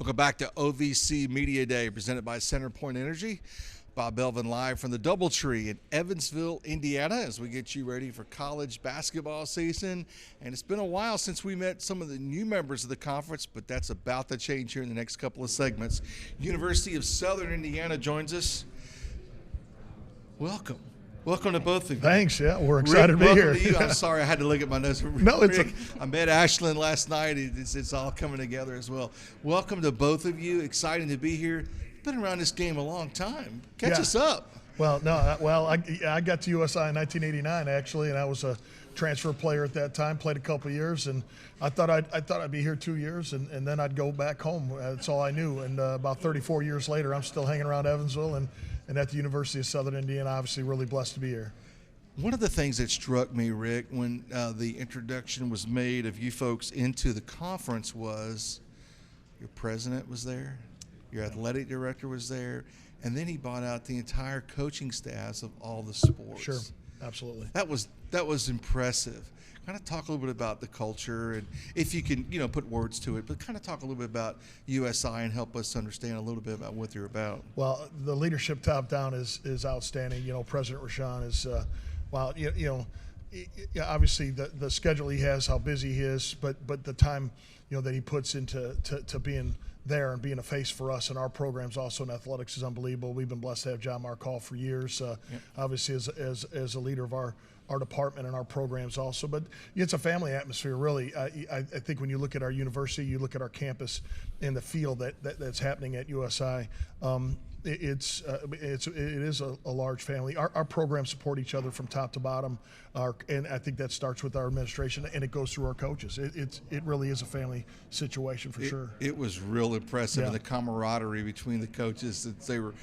Welcome back to OVC Media Day, presented by CenterPoint Energy. Bob Belvin live from the Doubletree in Evansville, Indiana, as we get you ready for college basketball season. And it's been a while since we met some of the new members of the conference, but that's about to change here in the next couple of segments. University of Southern Indiana joins us. Welcome. Welcome to both of you. Thanks. Yeah, we're excited Rick, to be here. To you. I'm sorry I had to look at my notes. No, it's I met Ashlynn last night. It's all coming together as well. Welcome to both of you. Exciting to be here. Been around this game a long time. Catch us up. Well, I got to USI in 1989 actually, and I was a transfer player at that time. Played a couple of years, and I thought I'd be here 2 years, and then I'd go back home. That's all I knew. And about 34 years later, I'm still hanging around Evansville and at the University of Southern Indiana. Obviously, really blessed to be here. One of the things that struck me, Rick, when the introduction was made of you folks into the conference was your president was there, your athletic director was there, and then he bought out the entire coaching staffs of all the sports. Sure, absolutely. That was impressive. Kind of talk a little bit about the culture, and if you can, put words to it, but kind of talk a little bit about USI and help us understand a little bit about what they're about. Well, the leadership top down is outstanding. President Rashawn is, obviously the schedule he has, how busy he is, but the time, that he puts into being there and being a face for us and our programs also in athletics is unbelievable. We've been blessed to have John Markall for years, obviously as a leader of our department and our programs also. But it's a family atmosphere, really. I think when you look at our university, you look at our campus and the feel that's happening at USI, it is a large family. Our programs support each other from top to bottom, and I think that starts with our administration, and it goes through our coaches. It really is a family situation for sure. It was real impressive, and the camaraderie between the coaches, that they were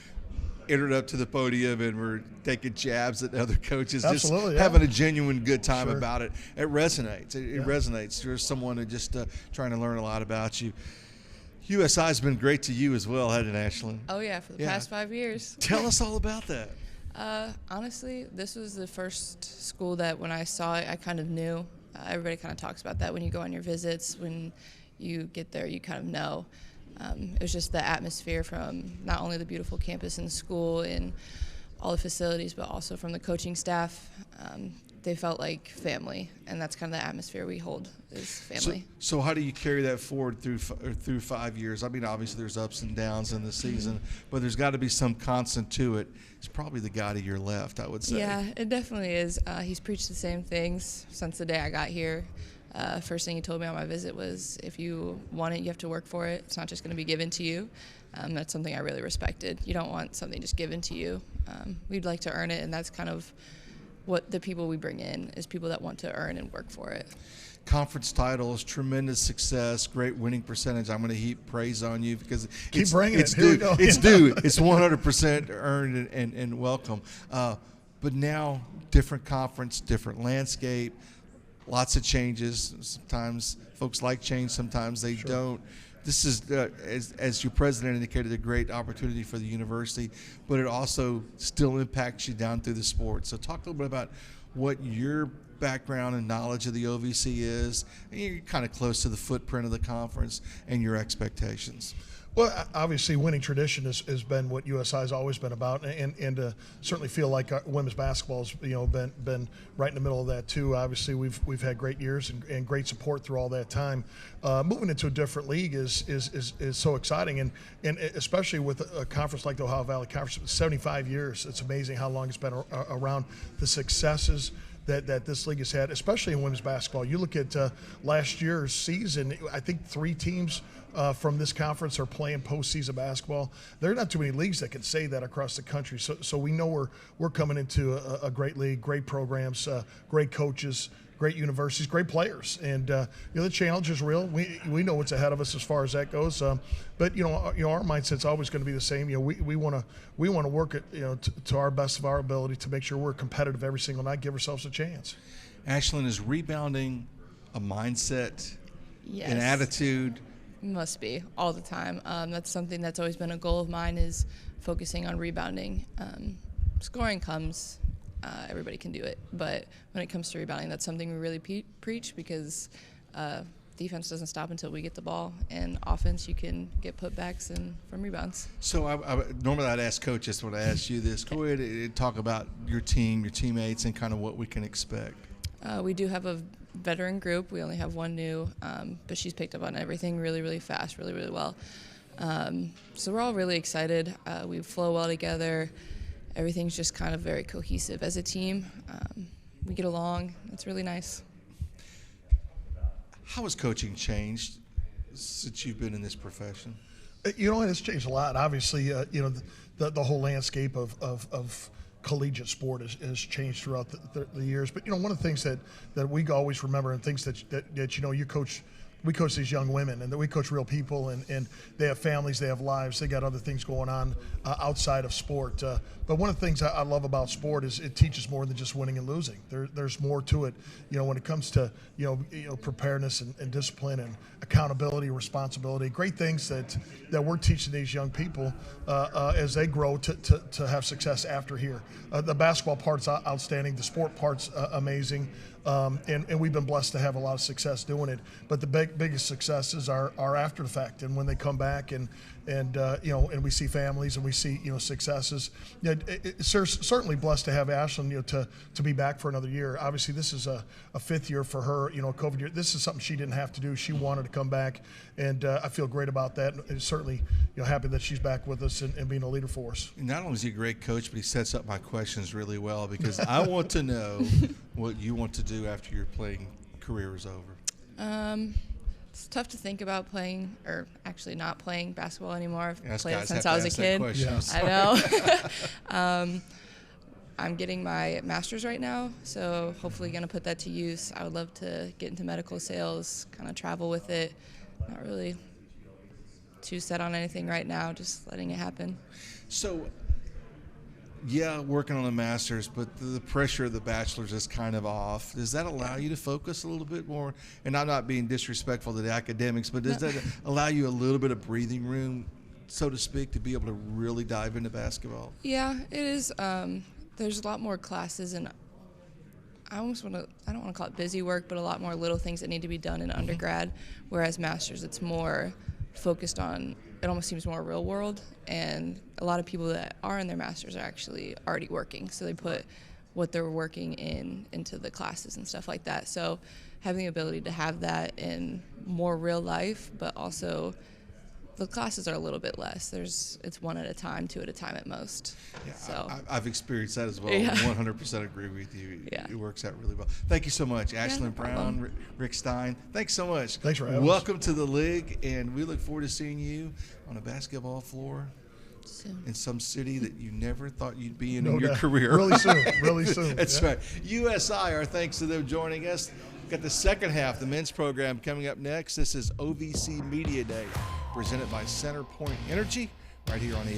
entered up to the podium and were taking jabs at other coaches, Absolutely, just having a genuine good time Sure. about it. It resonates. It resonates. There's someone who just trying to learn a lot about you. USI has been great to you as well, hasn't it, Ashlynn? Oh, yeah, for the past 5 years. Tell us all about that. Honestly, this was the first school that when I saw it, I kind of knew. Everybody kind of talks about that when you go on your visits. When you get there, you kind of know. It was just the atmosphere from not only the beautiful campus and school and all the facilities, but also from the coaching staff. They felt like family, and that's kind of the atmosphere we hold is family. So how do you carry that forward through 5 years? I mean, obviously there's ups and downs in the season, but there's got to be some constant to it. It's probably the guy to your left, I would say. Yeah, it definitely is. He's preached the same things since the day I got here. First thing he told me on my visit was, if you want it, you have to work for it. It's not just going to be given to you. That's something I really respected. You don't want something just given to you. We'd like to earn it, and that's kind of what the people we bring in is, people that want to earn and work for it. Conference titles, tremendous success, great winning percentage. I'm going to heap praise on you because Keep bringing it's it. Here due. we go. It's due. It's 100% earned and welcome. But now, different conference, different landscape, lots of changes. Sometimes folks like change, sometimes they don't. This is, as your president indicated, a great opportunity for the university, but it also still impacts you down through the sport. So talk a little bit about what your background and knowledge of the OVC is. And you're kind of close to the footprint of the conference and your expectations. Well, obviously, winning tradition has been what USI has always been about, and to certainly feel like our women's basketball has been right in the middle of that too. Obviously, we've had great years and great support through all that time. Moving into a different league is so exciting, and especially with a conference like the Ohio Valley Conference, 75 years. It's amazing how long it's been around. The successes that this league has had, especially in women's basketball. You look at last year's season, I think 3 teams from this conference are playing postseason basketball. There are not too many leagues that can say that across the country. So we know we're coming into a great league, great programs, great coaches, great universities, great players, and the challenge is real. We know what's ahead of us as far as that goes. But our mindset's always going to be the same. We want to work at to our best of our ability to make sure we're competitive every single night, give ourselves a chance. Ashlynn, is rebounding a mindset, Yes. an attitude? Must be all the time. That's something that's always been a goal of mine, is focusing on rebounding. Scoring comes, everybody can do it, but when it comes to rebounding, that's something we really preach, because defense doesn't stop until we get the ball, and offense you can get putbacks and from rebounds. So normally I'd ask Coach this when I asked you this. Go ahead and talk about your team, your teammates, and kind of what we can expect. We do have a veteran group. We only have one new, but she's picked up on everything really, really fast, really, really well. So we're all really excited. We flow well together. Everything's just kind of very cohesive as a team. We get along. It's really nice. How has coaching changed since you've been in this profession? You know, it's changed a lot. Obviously, you know, the whole landscape of collegiate sport has changed throughout the years. But, you know, one of the things that we always remember, and things that you know, we coach these young women, and that we coach real people, and they have families, they have lives, they got other things going on outside of sport. But one of the things I love about sport is it teaches more than just winning and losing. There's more to it, you know, when it comes to you know preparedness and discipline and accountability, responsibility. Great things that we're teaching these young people as they grow to have success after here. The basketball part's outstanding. The sport part's amazing. And we've been blessed to have a lot of success doing it. But the biggest successes are after the fact, and when they come back and you know, and we see families and we see, you know, successes. You know, it's certainly blessed to have Ashlynn, you know, to be back for another year. Obviously, this is a fifth year for her. You know, COVID year. This is something she didn't have to do. She wanted to come back, and I feel great about that. And certainly, you know, happy that she's back with us and being a leader for us. Not only is he a great coach, but he sets up my questions really well, because I want to know what you want to do after your playing career is over. It's tough to think about playing, or actually not playing basketball anymore. I've played guys since have I to was a ask that kid. question. I know. I'm getting my master's right now, so hopefully going to put that to use. I would love to get into medical sales, kind of travel with it. Not really too set on anything right now, just letting it happen. So, yeah, working on a master's, but the pressure of the bachelor's is kind of off. Does that allow you to focus a little bit more? And I'm not being disrespectful to the academics, but does that allow you a little bit of breathing room, so to speak, to be able to really dive into basketball? Yeah, it is. There's a lot more classes, and I don't want to call it busy work, but a lot more little things that need to be done in undergrad, whereas master's, it's more focused on, it almost seems more real world, and a lot of people that are in their masters are actually already working, so they put what they're working into the classes and stuff like that. So having the ability to have that in more real life, but also the classes are a little bit less. It's one at a time, two at a time at most. Yeah, so I've experienced that as well. Yeah. 100% agree with you. Yeah. It works out really well. Thank you so much, Ashlynn no Brown, problem. Rick Stein. Thanks so much. Thanks for having us. Welcome to the league, and we look forward to seeing you on a basketball floor soon. in some city that you never thought you'd be in No your doubt. career. Really soon. Really soon. That's Yeah. right. USI, our thanks to them joining us. We've got the second half, the men's program, coming up next. This is OVC Media Day, presented by CenterPoint Energy, right here on ESPN.